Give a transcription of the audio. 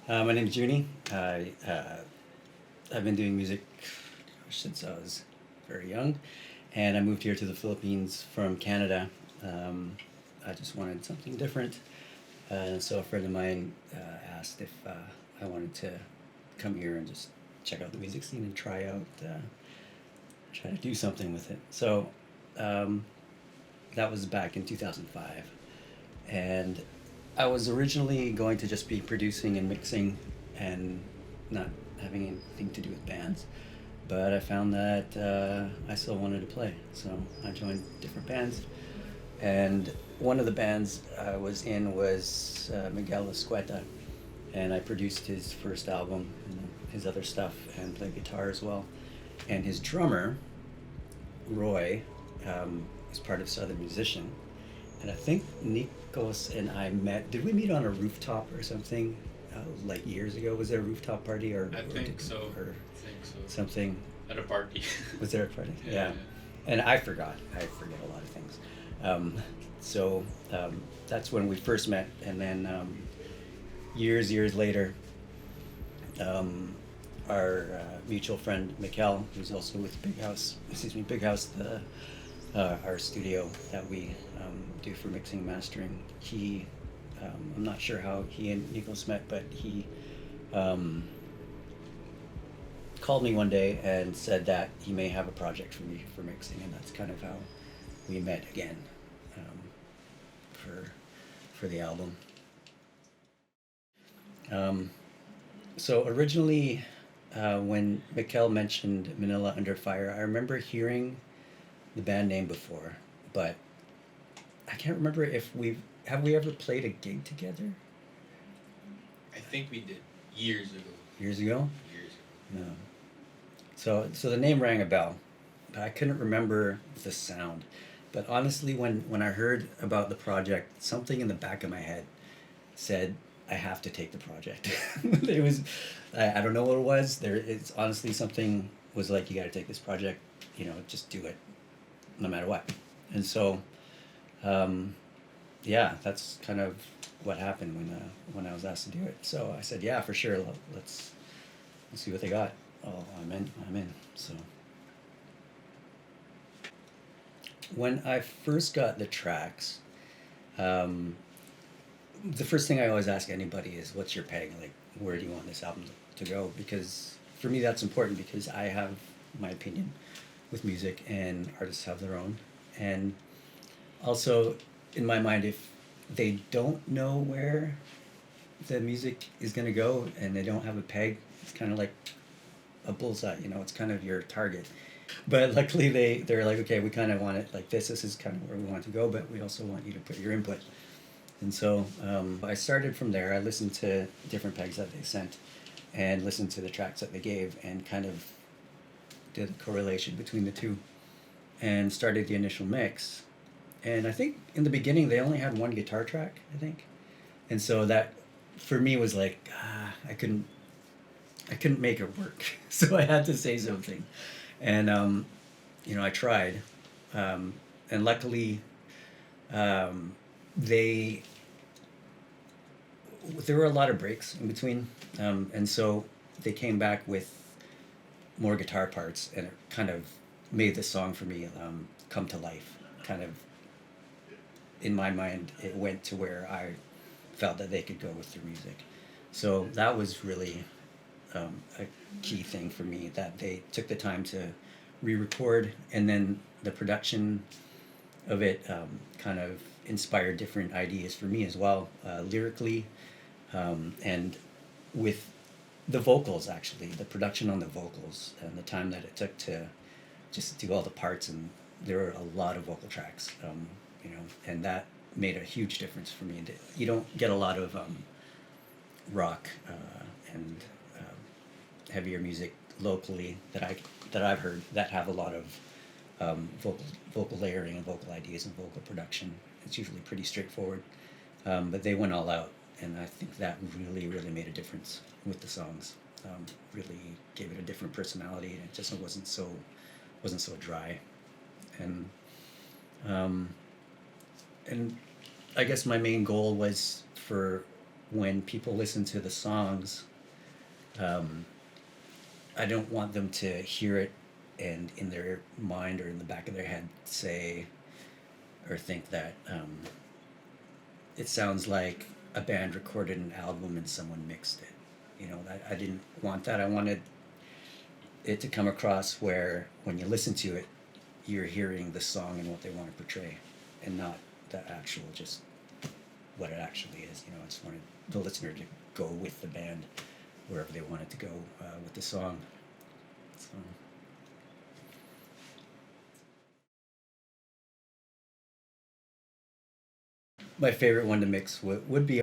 My name is Juni. I've been doing music since I was very young, and I moved here to the Philippines from Canada. I just wanted something different, and so a friend of mine asked if I wanted to come here and just check out the music scene and try to do something with it. So um, that was back in 2005, and I was originally going to just be producing and mixing and not having anything to do with bands. But I found that I still wanted to play, so I joined different bands. And one of the bands I was in was Miguel Escueta, and I produced his first album and his other stuff and played guitar as well. And his drummer, Roy, was part of Southern Musician, and I think Nikos and I met. Did we meet on a rooftop or something? Like years ago, was there a rooftop party I think so. or I think so. something? At a party. Was there a party? Yeah, Yeah. yeah. And I forgot. I forget a lot of things. So that's when we first met, and then years later, our mutual friend Mikkel, who's also with Big House, our studio that we do for mixing and mastering. I'm not sure how he and Nikos met, but he called me one day and said that he may have a project for me for mixing, and that's kind of how we met again um, for the album. Um, so originally, when Mikkel mentioned Manila Under Fire, I remember hearing the band name before, but I can't remember if we ever played a gig together I think we did years ago. years ago. Years ago. No. So the name rang a bell, but I couldn't remember the sound. But honestly, when I heard about the project, something in the back of my head said I have to take the project. It was I don't know what it was. It's honestly something was like, you got to take this project. Just do it, no matter what. And so, yeah, that's kind of what happened when I was asked to do it. So I said, yeah, for sure. Let's see what they got. Oh, I'm in. I'm in. So when I first got the tracks, um, the first thing I always ask anybody is, "What's your peg? Like, where do you want this album to go?" Because for me, that's important because I have my opinion with music, and artists have their own. And also, in my mind, if they don't know where the music is going to go and they don't have a peg, it's kind of like a bullseye. It's kind of your target. But luckily, they're like, okay, we kind of want it like this. This is kind of where we want to go, but we also want you to put your input. And so I started from there. I listened to different pegs that they sent, and listened to the tracks that they gave, and kind of did a correlation between the two, and started the initial mix. And I think in the beginning they only had one guitar track, I think, and so that for me was like, I couldn't make it work, so I had to say something, and I tried, and luckily, they there were a lot of breaks in between, and so they came back with more guitar parts, and it kind of made the song for me come to life. Kind of in my mind, it went to where I felt that they could go with their music. So that was really a key thing for me, that they took the time to re-record, and then the production of it kind of inspired different ideas for me as well, lyrically, and with the vocals, actually, the production on the vocals and the time that it took to just do all the parts. And there were a lot of vocal tracks, and that made a huge difference for me. You don't get a lot of rock and heavier music locally that I've heard that have a lot of vocal layering and vocal ideas and vocal production. It's usually pretty straightforward, but they went all out, and I think that really made a difference with the songs. Really gave it a different personality, and it just wasn't so dry. And and I guess my main goal was for when people listen to the songs, I don't want them to hear it and in their mind or in the back of their head say or think that it sounds like a band recorded an album and someone mixed it. You know, that I didn't want that. I wanted it to come across where when you listen to it, you're hearing the song and what they want to portray, and not the actual just what it actually is. You know, I just wanted the listener to go with the band wherever they wanted to go with the song. So. My favorite one to mix would be